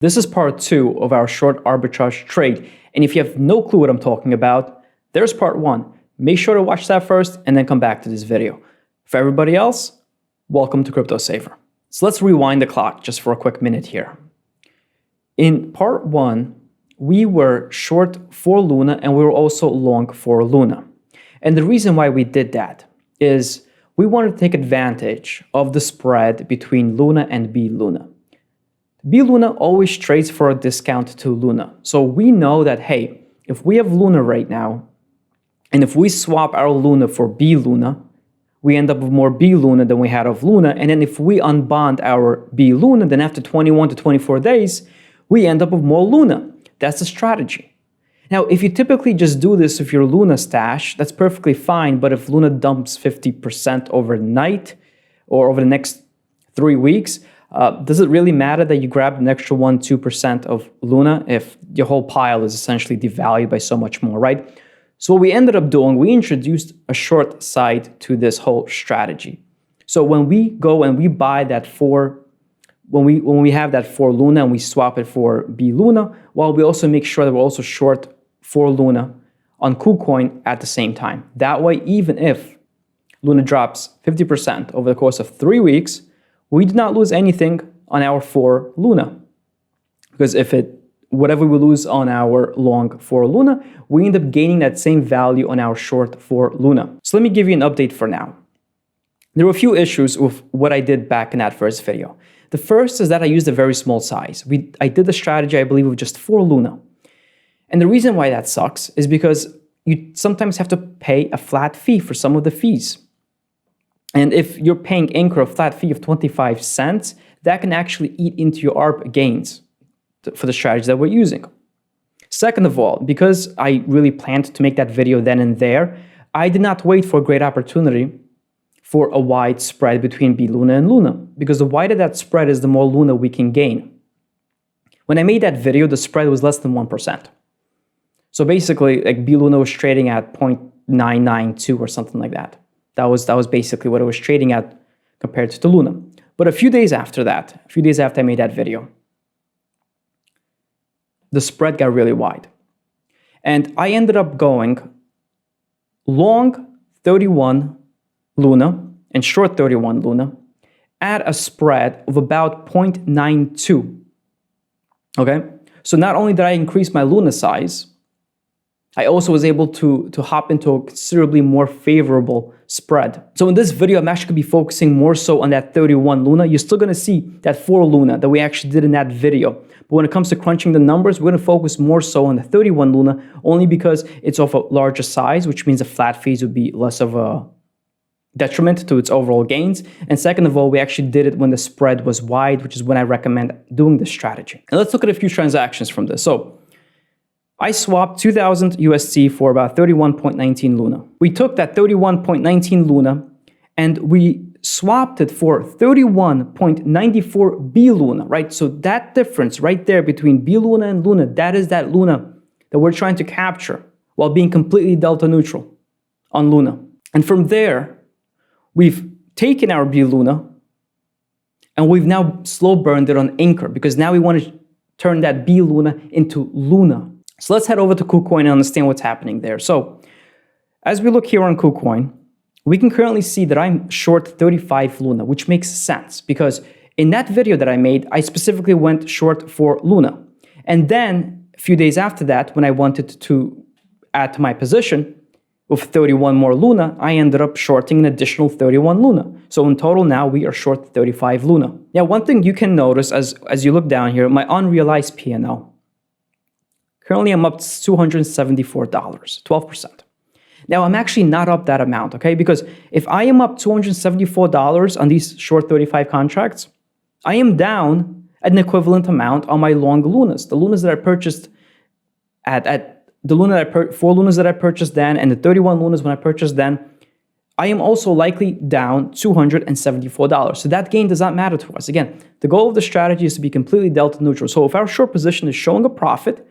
This is part 2 of our short arbitrage trade, and if you have no clue what I'm talking about, there's part 1. Make sure to watch that first and then come back to this video. For everybody else, welcome to Crypto Saver. So let's rewind the clock just for a quick minute here. In part 1, we were short for Luna and we were also long for Luna. And the reason why we did that is we wanted to take advantage of the spread between Luna and bLuna. bLuna always trades for a discount to Luna. So we know that, hey, if we have Luna right now, and if we swap our Luna for bLuna, we end up with more bLuna than we had of Luna. And then if we unbond our bLuna, then after 21 to 24 days, we end up with more Luna. That's the strategy. Now, if you typically just do this with your Luna stash, that's perfectly fine. But if Luna dumps 50% overnight or over the next 3 weeks, does it really matter that you grab an extra 1-2% of Luna if your whole pile is essentially devalued by so much more, right? So what we ended up doing, we introduced a short side to this whole strategy. So when we go and we buy that when we have that for Luna and we swap it for bLuna, well, we also make sure that we're also short for Luna on Kucoin at the same time. That way, even if Luna drops 50% over the course of 3 weeks, we do not lose anything on our for Luna. Because whatever we lose on our long for Luna, we end up gaining that same value on our short for Luna. So let me give you an update for now. There were a few issues with what I did back in that first video. The first is that I used a very small size. I did the strategy, I believe, with just 4 Luna. And the reason why that sucks is because you sometimes have to pay a flat fee for some of the fees. And if you're paying Anchor a flat fee of 25 cents, that can actually eat into your ARB gains for the strategy that we're using. Second of all, because I really planned to make that video then and there, I did not wait for a great opportunity for a wide spread between bLuna and Luna, because the wider that spread is, the more Luna we can gain. When I made that video, the spread was less than 1%. So basically, like bLuna was trading at 0.992 or something like that. That was basically what it was trading at compared to Luna. But a few days after I made that video, the spread got really wide. And I ended up going long 31 Luna and short 31 Luna at a spread of about 0.92. Okay? So not only did I increase my Luna size, I also was able to hop into a considerably more favorable spread. So in this video, I'm actually going to be focusing more so on that 31 Luna. You're still going to see that 4 Luna that we actually did in that video. But when it comes to crunching the numbers, we're going to focus more so on the 31 Luna, only because it's of a larger size, which means the flat fees would be less of a detriment to its overall gains. And second of all, we actually did it when the spread was wide, which is when I recommend doing this strategy. And let's look at a few transactions from this. So I swapped 2,000 USD for about 31.19 Luna. We took that 31.19 Luna and we swapped it for 31.94 bLuna, right? So that difference right there between bLuna and Luna, that is that Luna that we're trying to capture while being completely delta neutral on Luna. And from there, we've taken our bLuna and we've now slow burned it on Anchor, because now we want to turn that bLuna into Luna. So let's head over to Kucoin and understand what's happening there. So as we look here on Kucoin, we can currently see that I'm short 35 Luna, which makes sense because in that video that I made, I specifically went short for Luna. And then a few days after that, when I wanted to add to my position with 31 more Luna, I ended up shorting an additional 31 Luna. So in total now we are short 35 Luna. Now, one thing you can notice as you look down here, my unrealized P&L. Currently, I'm up to $274, 12%. Now, I'm actually not up that amount, okay? Because if I am up $274 on these short 35 contracts, I am down an equivalent amount on my long Lunas. The Lunas that I purchased the Luna that 4 Lunas that I purchased then and the 31 Lunas when I purchased then, I am also likely down $274. So that gain does not matter to us. Again, the goal of the strategy is to be completely delta neutral. So if our short position is showing a profit,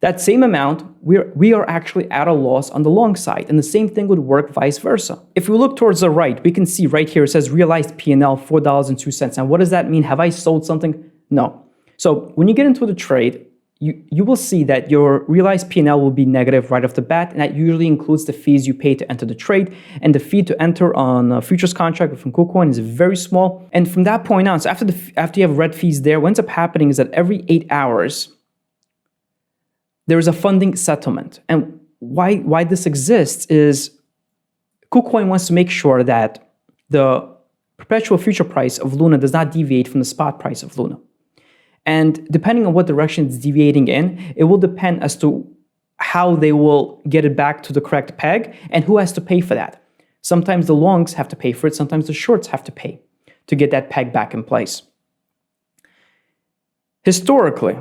that same amount, we are actually at a loss on the long side, and the same thing would work vice versa. If we look towards the right, we can see right here it says realized P&L $4.02. Now, what does that mean? Have I sold something? No. So when you get into the trade, you will see that your realized P&L will be negative right off the bat, and that usually includes the fees you pay to enter the trade, and the fee to enter on a futures contract from Kucoin is very small. And from that point on, so after you have red fees there, what ends up happening is that every 8 hours, there is a funding settlement. And why this exists is Kucoin wants to make sure that the perpetual future price of Luna does not deviate from the spot price of Luna. And depending on what direction it's deviating in, it will depend as to how they will get it back to the correct peg and who has to pay for that. Sometimes the longs have to pay for it, sometimes the shorts have to pay to get that peg back in place. Historically,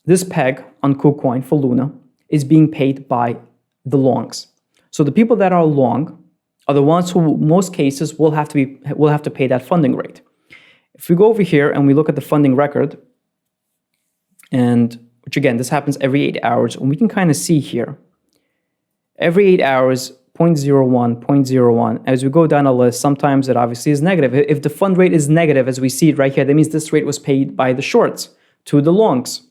this peg on Kucoin for Luna is being paid by the longs. So the people that are long are the ones who, in most cases, will have to pay that funding rate. If we go over here and we look at the funding record, and which again, this happens every 8 hours, and we can kind of see here, every 8 hours, 0.01, 0.01. As we go down the list, sometimes it obviously is negative. If the fund rate is negative, as we see it right here, that means this rate was paid by the shorts to the longs.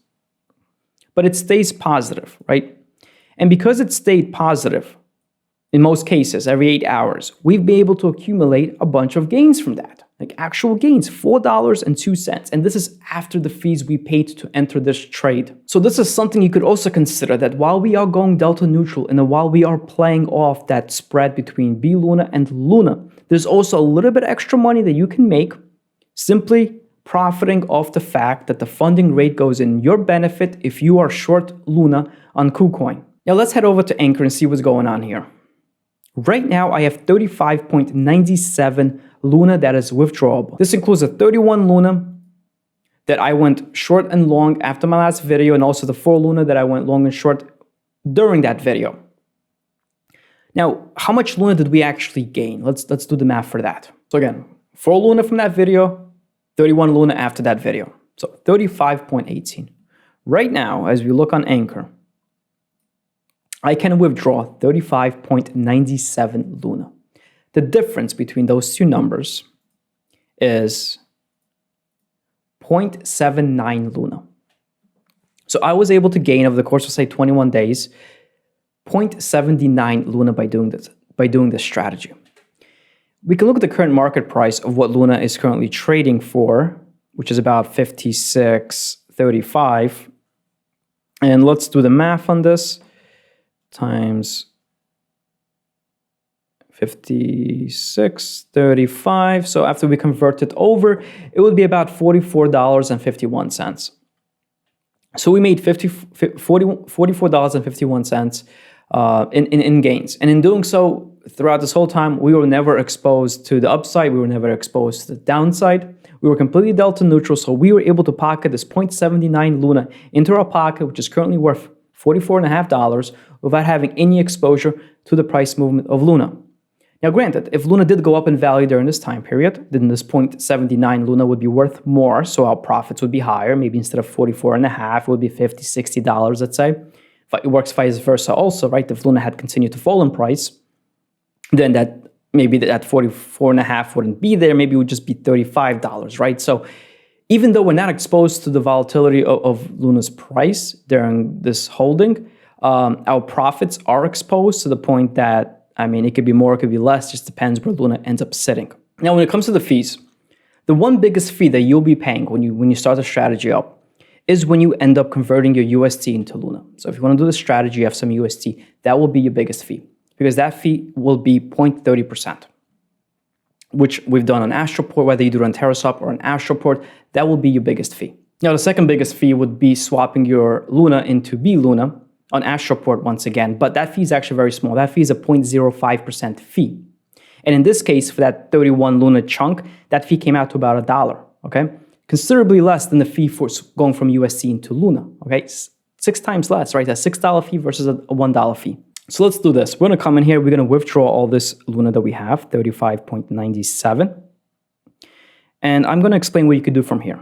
But it stays positive, right? And because it stayed positive, in most cases, every 8 hours, we've been able to accumulate a bunch of gains from that. Like actual gains, $4.02. And this is after the fees we paid to enter this trade. So this is something you could also consider, that while we are going delta neutral and while we are playing off that spread between bLuna and Luna, there's also a little bit extra money that you can make simply profiting off the fact that the funding rate goes in your benefit if you are short Luna on Kucoin. Now let's head over to Anchor and see what's going on here. Right now, I have 35.97 Luna that is withdrawable. This includes a 31 Luna that I went short and long after my last video, and also the 4 Luna that I went long and short during that video. Now, how much Luna did we actually gain? Let's do the math for that. So again, 4 Luna from that video, 31 Luna after that video. So 35.18. Right now, as we look on Anchor, I can withdraw 35.97 Luna. The difference between those two numbers is 0.79 Luna. So I was able to gain over the course of, say, 21 days, 0.79 Luna by doing this strategy. We can look at the current market price of what Luna is currently trading for, which is about 56.35. And let's do the math on this. Times 56.35. So after we convert it over, it would be about $44.51. So we made $44.51 in gains. And in doing so, throughout this whole time, we were never exposed to the upside. We were never exposed to the downside. We were completely delta neutral. So we were able to pocket this 0.79 Luna into our pocket, which is currently worth $44.50 without having any exposure to the price movement of Luna. Now granted, if Luna did go up in value during this time period, then this 0.79 Luna would be worth more, so our profits would be higher. Maybe instead of $44.50, it would be $50, $60, let's say. But it works vice versa also, right? If Luna had continued to fall in price, then maybe that $44.50 wouldn't be there. Maybe it would just be $35, right? So even though we're not exposed to the volatility of Luna's price during this holding, our profits are exposed to the point that, I mean, it could be more, it could be less, just depends where Luna ends up sitting. Now, when it comes to the fees, the one biggest fee that you'll be paying when you start a strategy up is when you end up converting your USD into Luna. So if you want to do the strategy, you have some USD, that will be your biggest fee, because that fee will be 0.30%, which we've done on Astroport, whether you do it on Terra or on Astroport, that will be your biggest fee. Now, the second biggest fee would be swapping your Luna into bLuna on Astroport once again, but that fee is actually very small. That fee is a 0.05% fee. And in this case, for that 31 Luna chunk, that fee came out to about $1, okay? Considerably less than the fee for going from USD into Luna, okay? 6 times less, right? A $6 fee versus a $1 fee. So let's do this. We're gonna come in here, we're gonna withdraw all this Luna that we have, 35.97. And I'm gonna explain what you could do from here.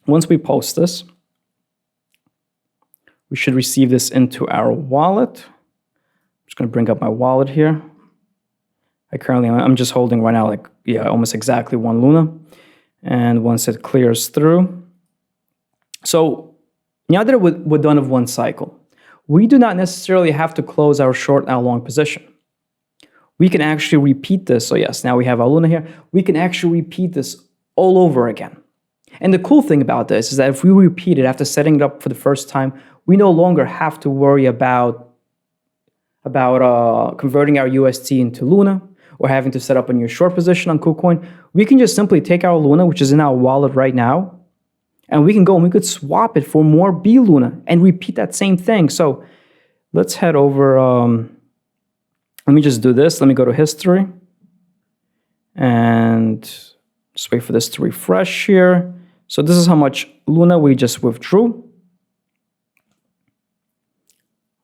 Once we post this, we should receive this into our wallet. I'm just gonna bring up my wallet here. I'm just holding right now, almost exactly 1 Luna. And once it clears through, So now that we're done with one cycle, we do not necessarily have to close our short and our long position. We can actually repeat this. So yes, now we have our Luna here. We can actually repeat this all over again. And the cool thing about this is that if we repeat it after setting it up for the first time, we no longer have to worry about converting our UST into Luna or having to set up a new short position on Kucoin. We can just simply take our Luna, which is in our wallet right now, and we can go and we could swap it for more bLuna and repeat that same thing. So let's head over. Let me just do this. Let me go to history and just wait for this to refresh here. So this is how much Luna we just withdrew.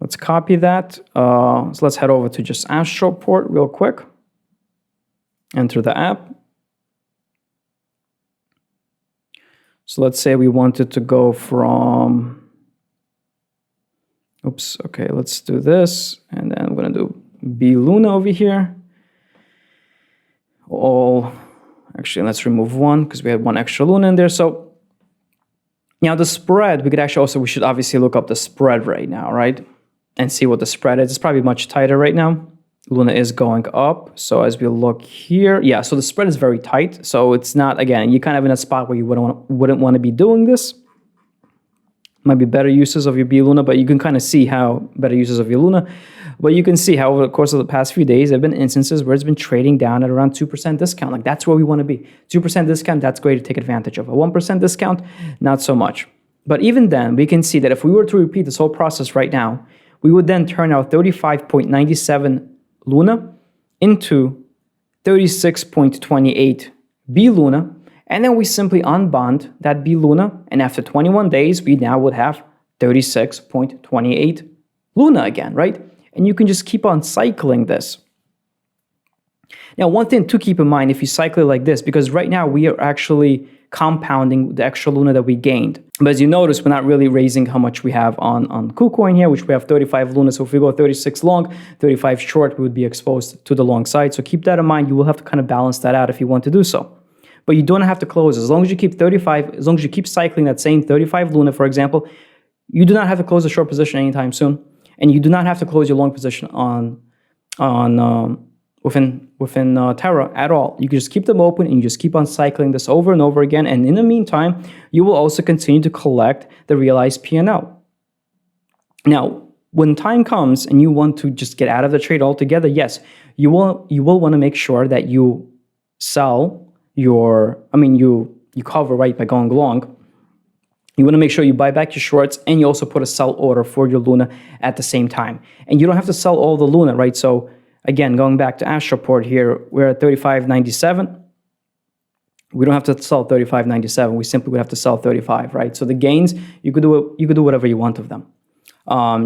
Let's copy that. So let's head over to just Astroport real quick. Enter the app. So let's say we wanted to go from, oops, okay, let's do this. And then we're gonna do bLuna over here. Actually, let's remove one because we had one extra Luna in there. So now the spread, we should obviously look up the spread right now, right? And see what the spread is. It's probably much tighter right now. Luna is going up. So as we look here, yeah, so the spread is very tight. So it's not, again, you're kind of in a spot where you wouldn't want to be doing this. Might be better uses of your bLuna, but you can kind of see how better uses of your Luna. But you can see how over the course of the past few days, there have been instances where it's been trading down at around 2% discount. Like that's where we want to be. 2% discount, that's great to take advantage of. A 1% discount, not so much. But even then, we can see that if we were to repeat this whole process right now, we would then turn our 35.97 Luna into 36.28 bLuna. And then we simply unbond that bLuna, and after 21 days, we now would have 36.28 Luna again, right? And you can just keep on cycling this. Now, one thing to keep in mind if you cycle it like this, because right now we are actually compounding the extra Luna that we gained. But as you notice, we're not really raising how much we have on Kucoin here, which we have 35 Luna. So if we go 36 long, 35 short, we would be exposed to the long side. So keep that in mind. You will have to kind of balance that out if you want to do so. But you don't have to close. As long as you keep 35, as long as you keep cycling that same 35 Luna, for example, you do not have to close a short position anytime soon. And you do not have to close your long position within Terra at all. You can just keep them open and you just keep on cycling this over and over again. And in the meantime, you will also continue to collect the realized P&L. Now, when time comes and you want to just get out of the trade altogether, yes, you will want to make sure that you sell you cover, right, by going long. You want to make sure you buy back your shorts and you also put a sell order for your Luna at the same time. And you don't have to sell all the Luna, right? So again, going back to Astroport here, we're at 35.97. We don't have to sell 35.97. We simply would have to sell 35, right? So the gains, you could do whatever you want of them.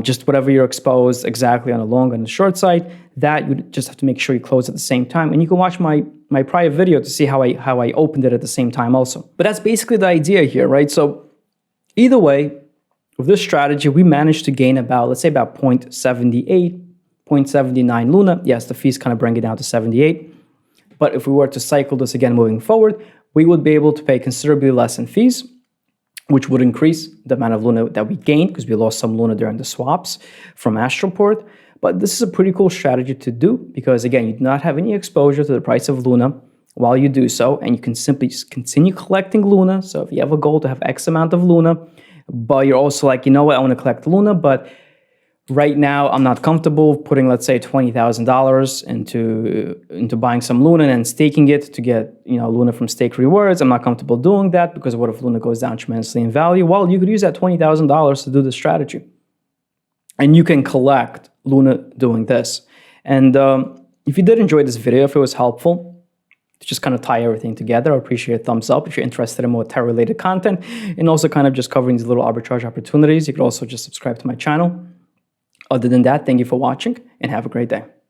Just whatever you're exposed exactly on the long and the short side, that you just have to make sure you close at the same time. And you can watch my prior video to see how I opened it at the same time also. But that's basically the idea here, right? So either way, with this strategy, we managed to gain about, let's say about 0.78, 0.79 Luna. Yes, the fees kind of bring it down to 78. But if we were to cycle this again moving forward, we would be able to pay considerably less in fees, which would increase the amount of Luna that we gained because we lost some Luna during the swaps from Astroport. But this is a pretty cool strategy to do because, again, you do not have any exposure to the price of Luna while you do so, and you can simply just continue collecting Luna. So if you have a goal to have X amount of Luna, but you're also like, you know what, I want to collect Luna, but right now I'm not comfortable putting, let's say, $20,000 into buying some Luna and staking it to get, Luna from stake rewards. I'm not comfortable doing that because what if Luna goes down tremendously in value? Well, you could use that $20,000 to do this strategy. And you can collect Luna doing this. And if you did enjoy this video, if it was helpful, to just kind of tie everything together, I appreciate a thumbs up. If you're interested in more Terra-related content and also kind of just covering these little arbitrage opportunities, you could also just subscribe to my channel. Other than that, thank you for watching and have a great day.